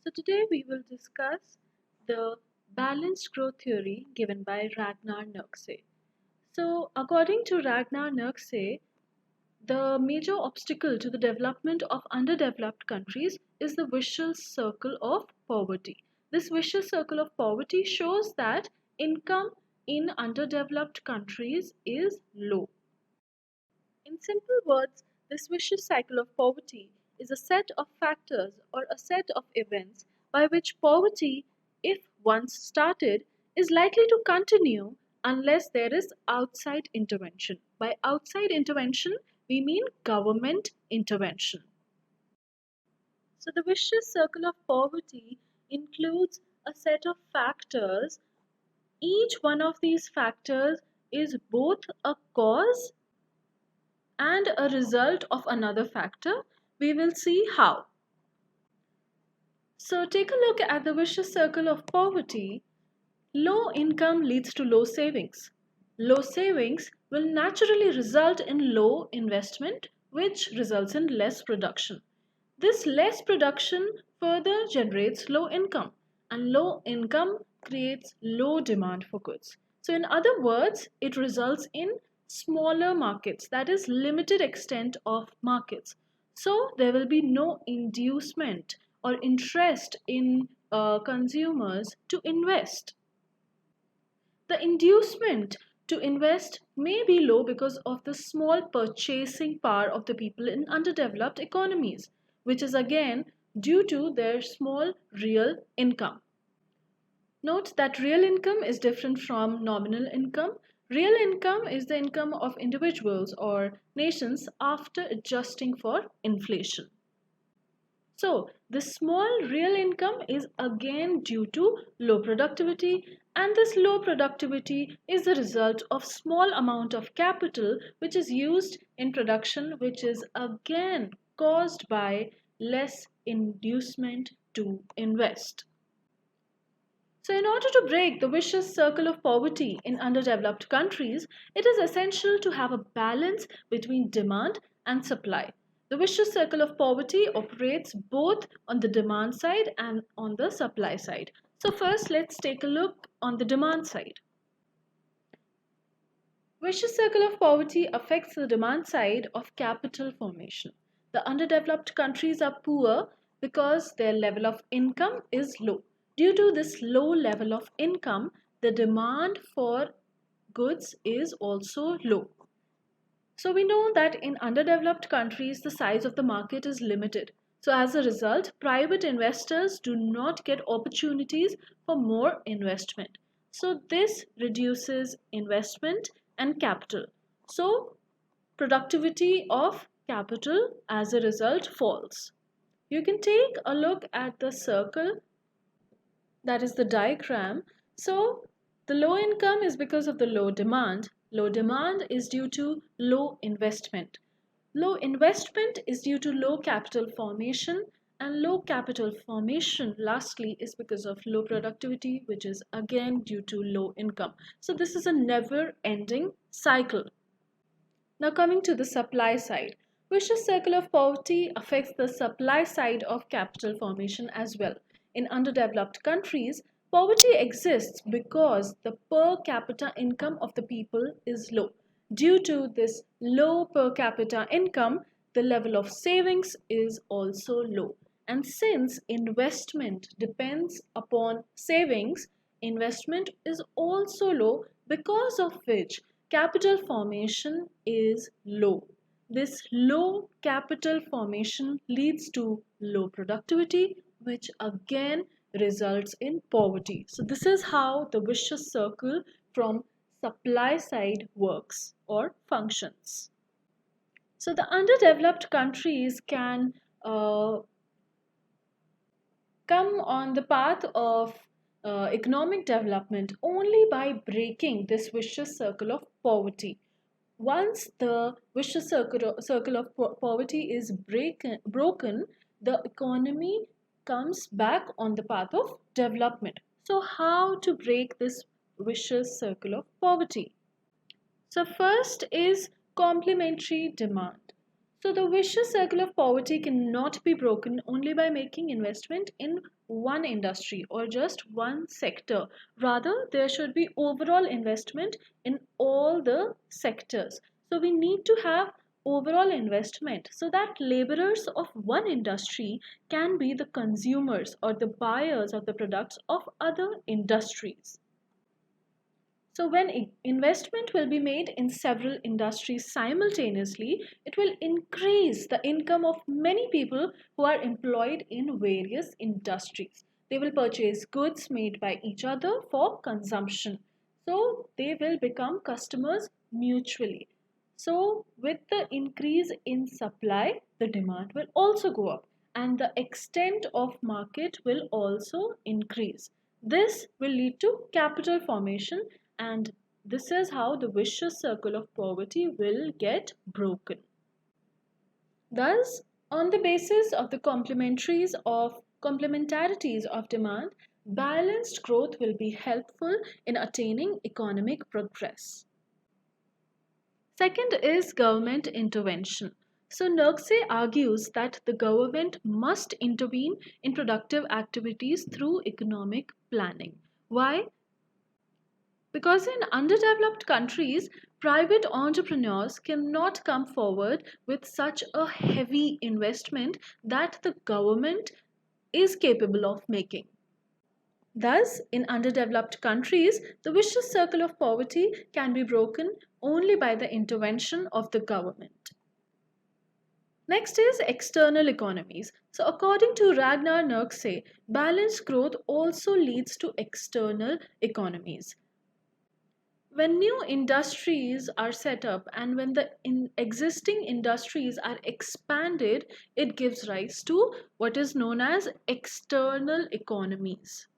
So today we will discuss the balanced growth theory given by Ragnar Nurkse. So according to Ragnar Nurkse, the major obstacle to the development of underdeveloped countries is the vicious circle of poverty. This vicious circle of poverty shows that income in underdeveloped countries is low. In simple words, this vicious cycle of poverty is a set of factors or a set of events by which poverty, if once started, is likely to continue unless there is outside intervention. By outside intervention, we mean government intervention. So, the vicious circle of poverty includes a set of factors. Each one of these factors is both a cause and a result of another factor. We will see how. So take a look at the vicious circle of poverty. Low income leads to low savings. Low savings will naturally result in low investment, which results in less production. This less production further generates low income, and low income creates low demand for goods. So in other words, it results in smaller markets, that is limited extent of markets. So there will be no inducement or interest in consumers to invest. The inducement to invest may be low because of the small purchasing power of the people in underdeveloped economies, which is again due to their small real income. Note that real income is different from nominal income. Real income is the income of individuals or nations after adjusting for inflation. So, this small real income is again due to low productivity, and this low productivity is the result of small amount of capital which is used in production, which is again caused by less inducement to invest. So, in order to break the vicious circle of poverty in underdeveloped countries, it is essential to have a balance between demand and supply. The vicious circle of poverty operates both on the demand side and on the supply side. So, first, let's take a look on the demand side. Vicious circle of poverty affects the demand side of capital formation. The underdeveloped countries are poor because their level of income is low. Due to this low level of income, the demand for goods is also low. So we know that in underdeveloped countries, the size of the market is limited. So as a result, private investors do not get opportunities for more investment. So this reduces investment and capital. So productivity of capital as a result falls. You can take a look at the circle, that is the diagram. So the low income is because of the low demand. Low demand is due to low investment. Low investment is due to low capital formation, and low capital formation lastly is because of low productivity, which is again due to low income. So this is a never ending cycle. Now coming to the supply side. Vicious circle of poverty affects the supply side of capital formation as well. In underdeveloped countries, poverty exists because the per capita income of the people is low. Due to this low per capita income, the level of savings is also low. And since investment depends upon savings, investment is also low, because of which capital formation is low. This low capital formation leads to low productivity, which again results in poverty. So this is how the vicious circle from supply side works or functions. So the underdeveloped countries can come on the path of economic development only by breaking this vicious circle of poverty. Once the vicious circle of poverty is broken, the economy comes back on the path of development. So, how to break this vicious circle of poverty? So, first is complementary demand. So the vicious circle of poverty cannot be broken only by making investment in one industry or just one sector. Rather, there should be overall investment in all the sectors. So we need to have overall investment so that laborers of one industry can be the consumers or the buyers of the products of other industries. So, when investment will be made in several industries simultaneously, it will increase the income of many people who are employed in various industries. They will purchase goods made by each other for consumption. So, they will become customers mutually. So, with the increase in supply, the demand will also go up and the extent of market will also increase. This will lead to capital formation, and this is how the vicious circle of poverty will get broken. Thus, on the basis of the complementarities of demand, balanced growth will be helpful in attaining economic progress. Second is government intervention. So Nurkse argues that the government must intervene in productive activities through economic planning. Why? Because in underdeveloped countries, private entrepreneurs cannot come forward with such a heavy investment that the government is capable of making. Thus, in underdeveloped countries, the vicious circle of poverty can be broken only by the intervention of the government. Next is external economies. So, according to Ragnar Nurkse, balanced growth also leads to external economies. When new industries are set up and when the existing industries are expanded, it gives rise to what is known as external economies.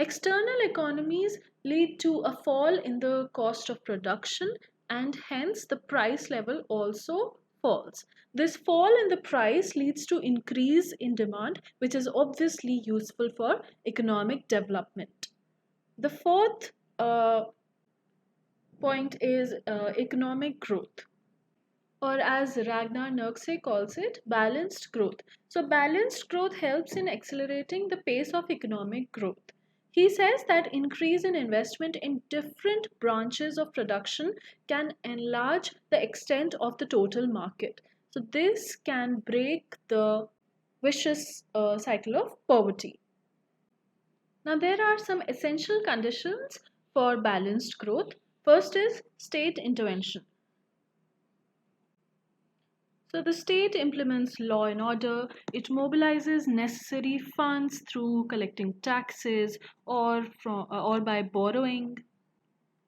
External economies lead to a fall in the cost of production and hence the price level also falls. This fall in the price leads to increase in demand, which is obviously useful for economic development. The fourth point is economic growth, or as Ragnar Nurkse calls it, balanced growth. So, balanced growth helps in accelerating the pace of economic growth. He says that increase in investment in different branches of production can enlarge the extent of the total market. So, this can break the vicious cycle of poverty. Now, there are some essential conditions for balanced growth. First is state intervention. So the state implements law and order, it mobilizes necessary funds through collecting taxes or by borrowing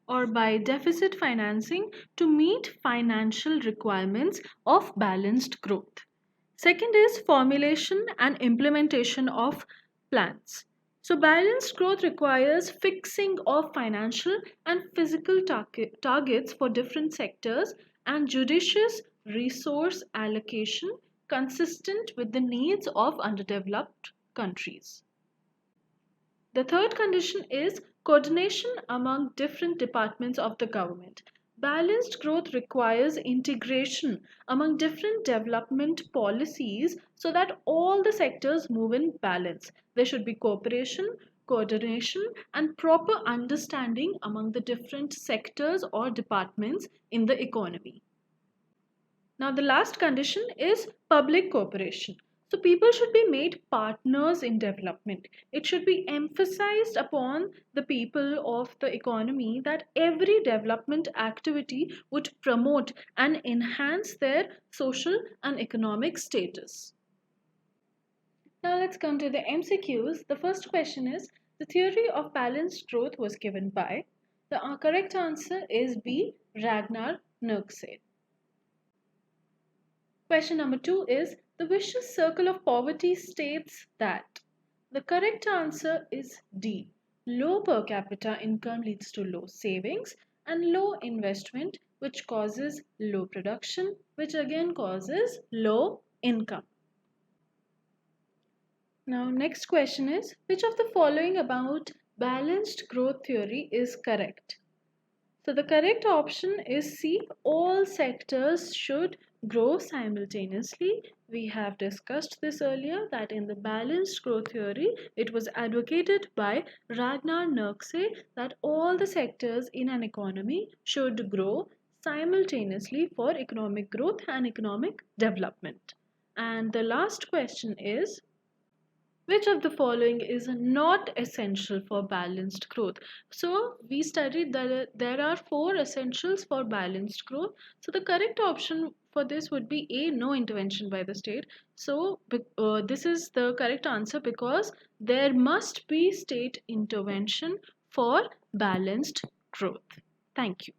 or by deficit financing to meet financial requirements of balanced growth. Second is formulation and implementation of plans. So, balanced growth requires fixing of financial and physical targets for different sectors and judicious resource allocation consistent with the needs of underdeveloped countries. The third condition is coordination among different departments of the government. Balanced growth requires integration among different development policies so that all the sectors move in balance. There should be cooperation, coordination, and proper understanding among the different sectors or departments in the economy. Now, the last condition is public cooperation. So, people should be made partners in development. It should be emphasized upon the people of the economy that every development activity would promote and enhance their social and economic status. Now, let's come to the MCQs. The first question is the theory of balanced growth was given by. The correct answer is B. Ragnar Nurkse. Question number 2 is the vicious circle of poverty states that. The correct answer is D. Low per capita income leads to low savings and low investment, which causes low production, which again causes low income. Now, next question is which of the following about balanced growth theory is correct? So the correct option is C. All sectors should grow simultaneously. We have discussed this earlier that in the balanced growth theory, it was advocated by Ragnar Nurkse that all the sectors in an economy should grow simultaneously for economic growth and economic development. And the last question is, which of the following is not essential for balanced growth? So, we studied that there are four essentials for balanced growth. So, the correct option for this would be A, no intervention by the state. So, this is the correct answer because there must be state intervention for balanced growth. Thank you.